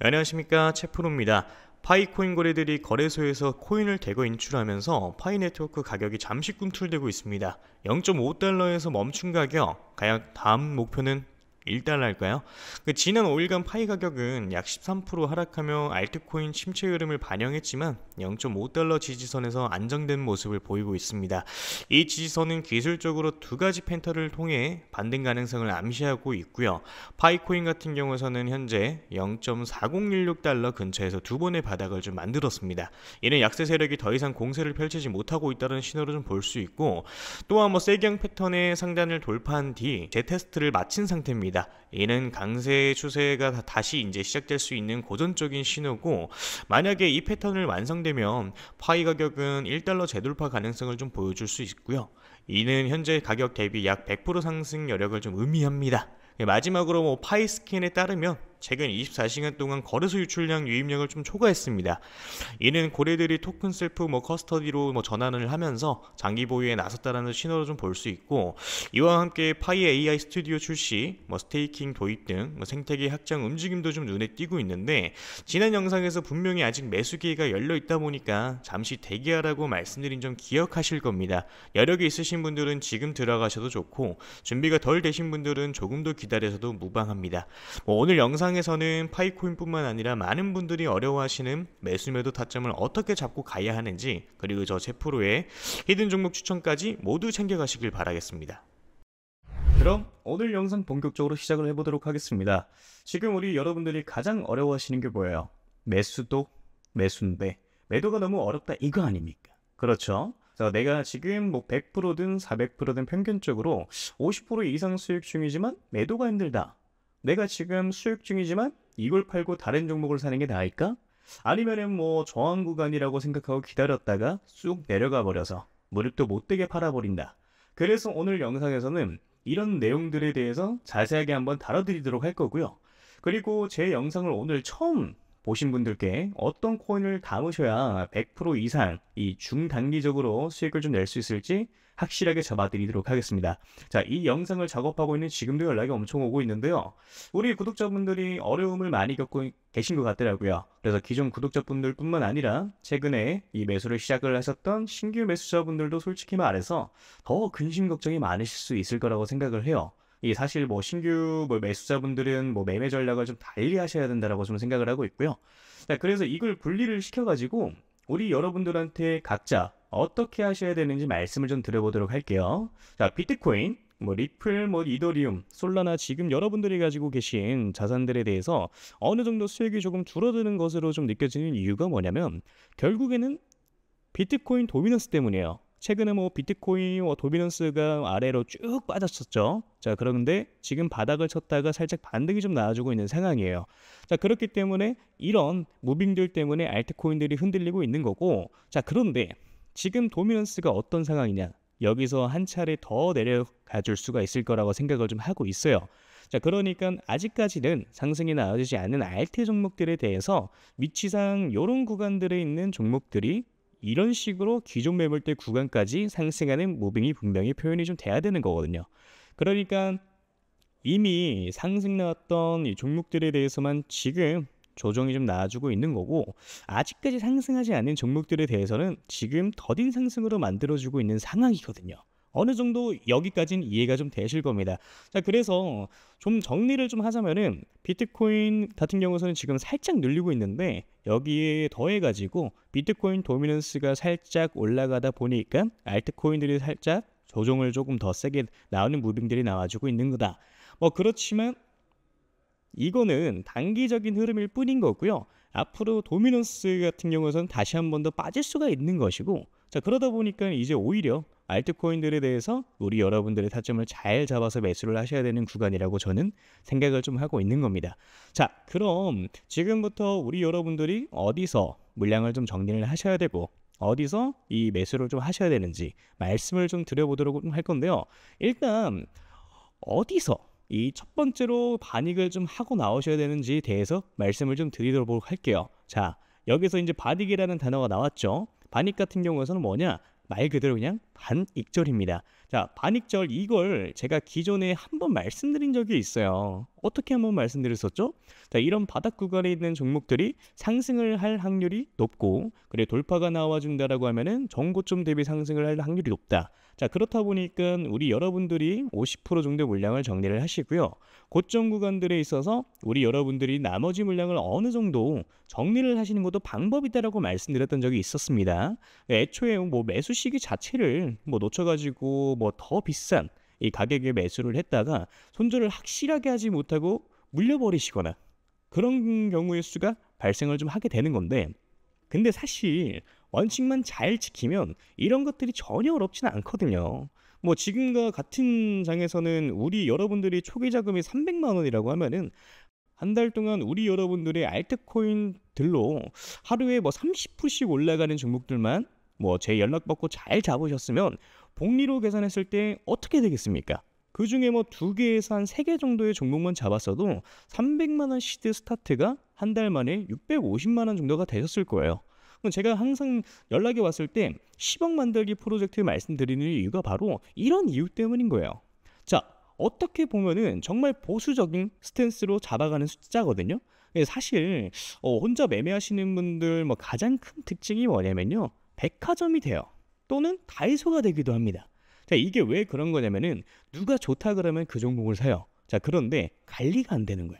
안녕하십니까, 채프로입니다. 파이코인 거래들이 거래소에서 코인을 대거 인출하면서 파이 네트워크 가격이 잠시 꿈틀대고 있습니다. 0.5달러에서 멈춘 가격, 과연 다음 목표는 1달러일까요? 지난 5일간 파이 가격은 약 13% 하락하며 알트코인 침체 흐름을 반영했지만 0.5달러 지지선에서 안정된 모습을 보이고 있습니다. 이 지지선은 기술적으로 두 가지 팬터를 통해 반등 가능성을 암시하고 있고요. 파이코인 같은 경우에서는 현재 0.4016달러 근처에서 두 번의 바닥을 좀 만들었습니다. 이는 약세 세력이 더 이상 공세를 펼치지 못하고 있다는 신호를 좀 볼 수 있고, 또한 세경 패턴의 상단을 돌파한 뒤 재테스트를 마친 상태입니다. 이는 강세 추세가 다시 이제 시작될 수 있는 고전적인 신호고, 만약에 이 패턴을 완성되면 파이 가격은 1달러 재돌파 가능성을 좀 보여줄 수 있고요. 이는 현재 가격 대비 약 100% 상승 여력을 좀 의미합니다. 마지막으로 파이 스캔에 따르면 최근 24시간 동안 거래소 유출량 유입력을 좀 초과했습니다. 이는 고래들이 토큰 셀프 커스터디로 전환을 하면서 장기 보유에 나섰다라는 신호를 좀 볼 수 있고, 이와 함께 파이 AI 스튜디오 출시, 스테이킹 도입 등 생태계 확장 움직임도 좀 눈에 띄고 있는데, 지난 영상에서 분명히 아직 매수 기회가 열려 있다 보니까 잠시 대기하라고 말씀드린 점 기억하실 겁니다. 여력이 있으신 분들은 지금 들어가셔도 좋고, 준비가 덜 되신 분들은 조금 더 기다려서도 무방합니다. 오늘 영상에서는 파이코인뿐만 아니라 많은 분들이 어려워하시는 매수매도 타점을 어떻게 잡고 가야 하는지, 그리고 저 채프로의 히든 종목 추천까지 모두 챙겨가시길 바라겠습니다. 그럼 오늘 영상 본격적으로 시작을 해보도록 하겠습니다. 지금 우리 여러분들이 가장 어려워하시는 게 뭐예요? 매수도 매수인데 매도가 너무 어렵다, 이거 아닙니까? 그렇죠? 자, 내가 지금 100%든 400%든 평균적으로 50% 이상 수익 중이지만 매도가 힘들다. 내가 지금 수익 중이지만 이걸 팔고 다른 종목을 사는 게 나을까? 아니면은 저항 구간이라고 생각하고 기다렸다가 쑥 내려가 버려서 무릎도 못 되게 팔아버린다. 그래서 오늘 영상에서는 이런 내용들에 대해서 자세하게 한번 다뤄드리도록 할 거고요. 그리고 제 영상을 오늘 처음 보신 분들께 어떤 코인을 담으셔야 100% 이상 이 중단기적으로 수익을 좀 낼 수 있을지 확실하게 잡아드리도록 하겠습니다. 자, 이 영상을 작업하고 있는 지금도 연락이 엄청 오고 있는데요. 우리 구독자분들이 어려움을 많이 겪고 계신 것 같더라고요. 그래서 기존 구독자분들 뿐만 아니라 최근에 이 매수를 시작을 하셨던 신규 매수자분들도 솔직히 말해서 더 근심 걱정이 많으실 수 있을 거라고 생각을 해요. 이 사실 신규 매수자분들은 매매 전략을 좀 달리 하셔야 된다라고 좀 생각을 하고 있고요. 자, 그래서 이걸 분리를 시켜가지고 우리 여러분들한테 각자 어떻게 하셔야 되는지 말씀을 좀 드려보도록 할게요. 자, 비트코인, 리플, 이더리움, 솔라나 지금 여러분들이 가지고 계신 자산들에 대해서 어느 정도 수익이 조금 줄어드는 것으로 좀 느껴지는 이유가 뭐냐면 결국에는 비트코인 도미넌스 때문이에요. 최근에 비트코인 도미넌스가 아래로 쭉 빠졌었죠. 자, 그런데 지금 바닥을 쳤다가 살짝 반등이 좀 나와주고 있는 상황이에요. 자, 그렇기 때문에 이런 무빙들 때문에 알트코인들이 흔들리고 있는 거고, 자, 그런데 지금 도미넌스가 어떤 상황이냐? 여기서 한 차례 더 내려가 줄 수가 있을 거라고 생각을 좀 하고 있어요. 자, 그러니까 아직까지는 상승이 나와주지 않는 알트 종목들에 대해서 위치상 이런 구간들에 있는 종목들이 이런 식으로 기존 매물대 구간까지 상승하는 무빙이 분명히 표현이 좀 돼야 되는 거거든요. 그러니까 이미 상승 나왔던 이 종목들에 대해서만 지금 조정이 좀 나와주고 있는 거고, 아직까지 상승하지 않는 종목들에 대해서는 지금 더딘 상승으로 만들어주고 있는 상황이거든요. 어느 정도 여기까지는 이해가 좀 되실 겁니다. 자, 그래서 좀 정리를 좀 하자면은 비트코인 같은 경우에는 지금 살짝 늘리고 있는데, 여기에 더해가지고 비트코인 도미넌스가 살짝 올라가다 보니까 알트코인들이 살짝 조정을 조금 더 세게 나오는 무빙들이 나와주고 있는 거다. 그렇지만 이거는 단기적인 흐름일 뿐인 거고요. 앞으로 도미넌스 같은 경우에는 다시 한 번 더 빠질 수가 있는 것이고, 자, 그러다 보니까 이제 오히려 알트코인들에 대해서 우리 여러분들의 타점을 잘 잡아서 매수를 하셔야 되는 구간이라고 저는 생각을 좀 하고 있는 겁니다. 자, 그럼 지금부터 우리 여러분들이 어디서 물량을 좀 정리를 하셔야 되고 어디서 이 매수를 좀 하셔야 되는지 말씀을 좀 드려보도록 할 건데요. 일단 어디서 이 첫 번째로 반익을 좀 하고 나오셔야 되는지에 대해서 말씀을 좀 드리도록 할게요. 자, 여기서 이제 반익이라는 단어가 나왔죠. 반익 같은 경우에는 뭐냐? 말 그대로 그냥 반익절입니다. 자, 반익절 이걸 제가 기존에 한번 말씀드린 적이 있어요. 어떻게 한번 말씀드렸었죠? 자, 이런 바닥 구간에 있는 종목들이 상승을 할 확률이 높고, 그래 돌파가 나와준다라고 하면은 전고점 대비 상승을 할 확률이 높다. 자, 그렇다 보니까 우리 여러분들이 50% 정도 물량을 정리를 하시고요. 고점 구간들에 있어서 우리 여러분들이 나머지 물량을 어느 정도 정리를 하시는 것도 방법이다라고 말씀드렸던 적이 있었습니다. 애초에 뭐 매수 시기 자체를 뭐 놓쳐가지고 뭐 더 비싼 이 가격에 매수를 했다가 손절을 확실하게 하지 못하고 물려버리시거나 그런 경우의 수가 발생을 좀 하게 되는 건데, 근데 사실 원칙만 잘 지키면 이런 것들이 전혀 어렵지는 않거든요. 뭐 지금과 같은 장에서는 우리 여러분들이 초기 자금이 300만 원이라고 하면은 한 달 동안 우리 여러분들의 알트코인들로 하루에 뭐 30%씩 올라가는 종목들만 뭐 제 연락 받고 잘 잡으셨으면 복리로 계산했을 때 어떻게 되겠습니까? 그 중에 뭐 2개에서 한 3개 정도의 종목만 잡았어도 300만 원 시드 스타트가 한 달 만에 650만 원 정도가 되셨을 거예요. 그럼 제가 항상 연락이 왔을 때 10억 만들기 프로젝트 말씀드리는 이유가 바로 이런 이유 때문인 거예요. 자, 어떻게 보면은 정말 보수적인 스탠스로 잡아가는 숫자거든요. 사실 혼자 매매하시는 분들 뭐 가장 큰 특징이 뭐냐면요, 백화점이 돼요. 또는 다이소가 되기도 합니다. 자, 이게 왜 그런 거냐면은 누가 좋다 그러면 그 종목을 사요. 자, 그런데 관리가 안 되는 거야.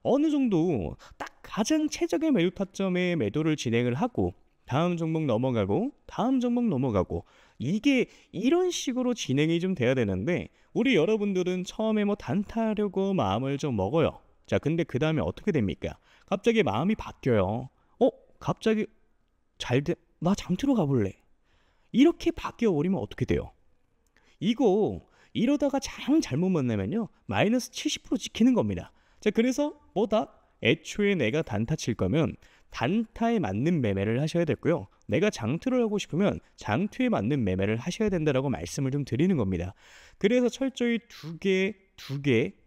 어느 정도 딱 가장 최적의 매도 타점에 매도를 진행을 하고 다음 종목 넘어가고 다음 종목 넘어가고, 이게 이런 식으로 진행이 좀 돼야 되는데 우리 여러분들은 처음에 뭐 단타하려고 마음을 좀 먹어요. 자, 근데 그 다음에 어떻게 됩니까? 갑자기 마음이 바뀌어요. 갑자기 나 잠들어 가볼래. 이렇게 바뀌어 버리면 어떻게 돼요? 이거 이러다가 잘못 만나면요 마이너스 70% 찍히는 겁니다. 자, 그래서 뭐다? 애초에 내가 단타 칠 거면 단타에 맞는 매매를 하셔야 됐고요. 내가 장투를 하고 싶으면 장투에 맞는 매매를 하셔야 된다라고 말씀을 좀 드리는 겁니다. 그래서 철저히 두 개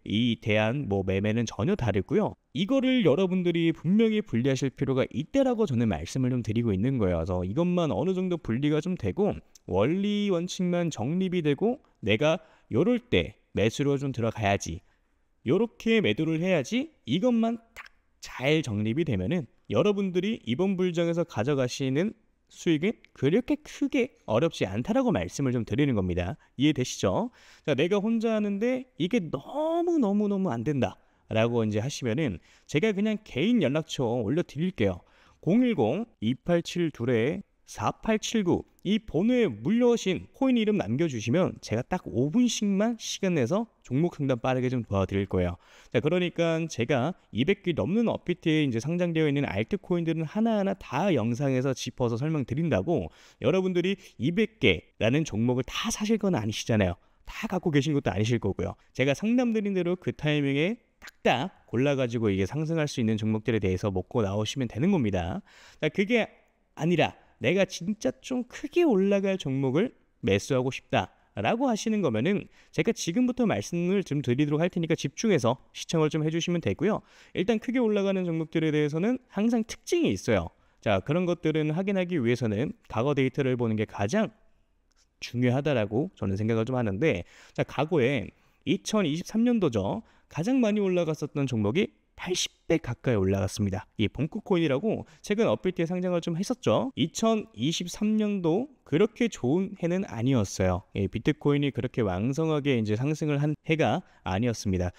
이 대한 뭐 매매는 전혀 다르고요. 이거를 여러분들이 분명히 분리하실 필요가 있다라고 저는 말씀을 좀 드리고 있는 거예요. 그래서 이것만 어느 정도 분리가 좀 되고 원리 원칙만 정립이 되고 내가 요럴 때 매수로 좀 들어가야지, 요렇게 매도를 해야지, 이것만 딱 잘 정립이 되면은 여러분들이 이번 불장에서 가져가시는 수익은 그렇게 크게 어렵지 않다라고 말씀을 좀 드리는 겁니다. 이해되시죠? 자, 내가 혼자 하는데 이게 너무 안 된다 라고 이제 하시면은 제가 그냥 개인 연락처 올려드릴게요. 010-2872-4879 이 번호에 물려오신 코인 이름 남겨주시면 제가 딱 5분씩만 시간 내서 종목 상담 빠르게 좀 도와드릴 거예요. 자, 그러니까 제가 200개 넘는 업비트에 이제 상장되어 있는 알트코인들은 하나하나 다 영상에서 짚어서 설명드린다고, 여러분들이 200개라는 종목을 다 사실 건 아니시잖아요. 다 갖고 계신 것도 아니실 거고요. 제가 상담드린 대로 그 타이밍에 딱딱 골라가지고 이게 상승할 수 있는 종목들에 대해서 먹고 나오시면 되는 겁니다. 자, 그게 아니라 내가 진짜 좀 크게 올라갈 종목을 매수하고 싶다라고 하시는 거면은 제가 지금부터 말씀을 좀 드리도록 할 테니까 집중해서 시청을 좀 해주시면 되고요. 일단 크게 올라가는 종목들에 대해서는 항상 특징이 있어요. 자, 그런 것들은 확인하기 위해서는 과거 데이터를 보는 게 가장 중요하다라고 저는 생각을 좀 하는데, 자, 과거에 2023년도죠. 가장 많이 올라갔었던 종목이 80배 가까이 올라갔습니다. 이 봉크코인이라고 최근 업비트에 상장을 좀 했었죠. 2023년도 그렇게 좋은 해는 아니었어요. 비트코인이 그렇게 왕성하게 이제 상승을 한 해가 아니었습니다.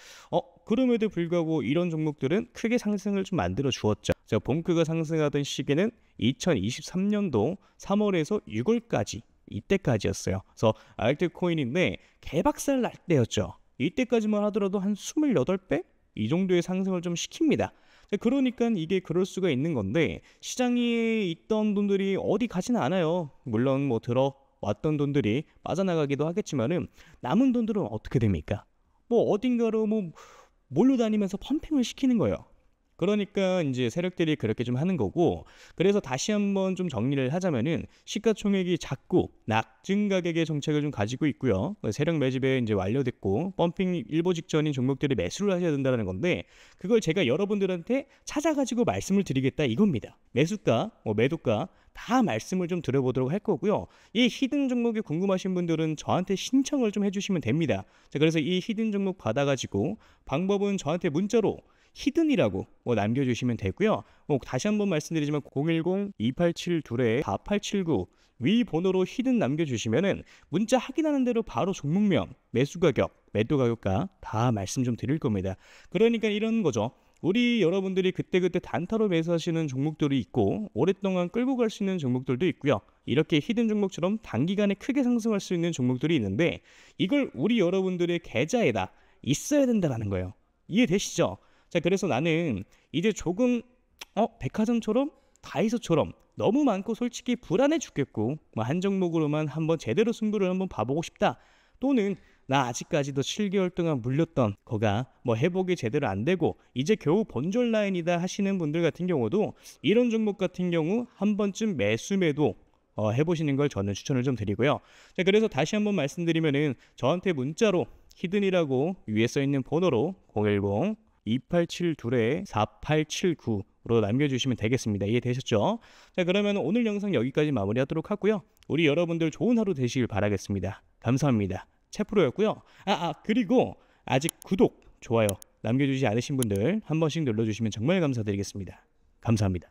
그럼에도 불구하고 이런 종목들은 크게 상승을 좀 만들어 주었죠. 자, 봉크가 상승하던 시기는 2023년도 3월에서 6월까지 이때까지였어요. 그래서 알트코인인데 개박살 날 때였죠. 이때까지만 하더라도 한 28배? 이 정도의 상승을 좀 시킵니다. 그러니까 이게 그럴 수가 있는 건데, 시장에 있던 돈들이 어디 가지는 않아요. 물론 뭐 들어왔던 돈들이 빠져나가기도 하겠지만은 남은 돈들은 어떻게 됩니까? 뭐 어딘가로 뭐 몰려다니면서 펌핑을 시키는 거예요. 그러니까 이제 세력들이 그렇게 좀 하는 거고, 그래서 다시 한번 좀 정리를 하자면은 시가총액이 작고 낙증 가격의 정책을 좀 가지고 있고요. 세력 매집에 이제 완료됐고 펌핑 일보 직전인 종목들이 매수를 하셔야 된다는 건데, 그걸 제가 여러분들한테 찾아가지고 말씀을 드리겠다 이겁니다. 매수가, 매도가 다 말씀을 좀 드려보도록 할 거고요. 이 히든 종목이 궁금하신 분들은 저한테 신청을 좀 해주시면 됩니다. 자, 그래서 이 히든 종목 받아가지고 방법은 저한테 문자로 히든이라고 남겨주시면 되고요. 다시 한번 말씀드리지만 010-287-4879 위 번호로 히든 남겨주시면은 문자 확인하는 대로 바로 종목명, 매수 가격, 매도 가격과 다 말씀 좀 드릴 겁니다. 그러니까 이런 거죠. 우리 여러분들이 그때그때 단타로 매수하시는 종목들이 있고 오랫동안 끌고 갈 수 있는 종목들도 있고요. 이렇게 히든 종목처럼 단기간에 크게 상승할 수 있는 종목들이 있는데 이걸 우리 여러분들의 계좌에다 있어야 된다는 거예요. 이해되시죠? 자, 그래서 나는 이제 조금 백화점처럼 다이소처럼 너무 많고 솔직히 불안해 죽겠고 한 종목으로만 한번 제대로 승부를 한번 봐보고 싶다. 또는 나 아직까지도 7개월 동안 물렸던 거가 회복이 제대로 안 되고 이제 겨우 본전 라인이다 하시는 분들 같은 경우도 이런 종목 같은 경우 한 번쯤 매도 해보시는 걸 저는 추천을 좀 드리고요. 자, 그래서 다시 한번 말씀드리면은 저한테 문자로 히든이라고 위에 써 있는 번호로 010-287-4879로 남겨주시면 되겠습니다. 이해되셨죠? 자, 그러면 오늘 영상 여기까지 마무리하도록 하고요. 우리 여러분들 좋은 하루 되시길 바라겠습니다. 감사합니다. 채프로였고요. 그리고 아직 구독, 좋아요 남겨주지 않으신 분들 한 번씩 눌러주시면 정말 감사드리겠습니다. 감사합니다.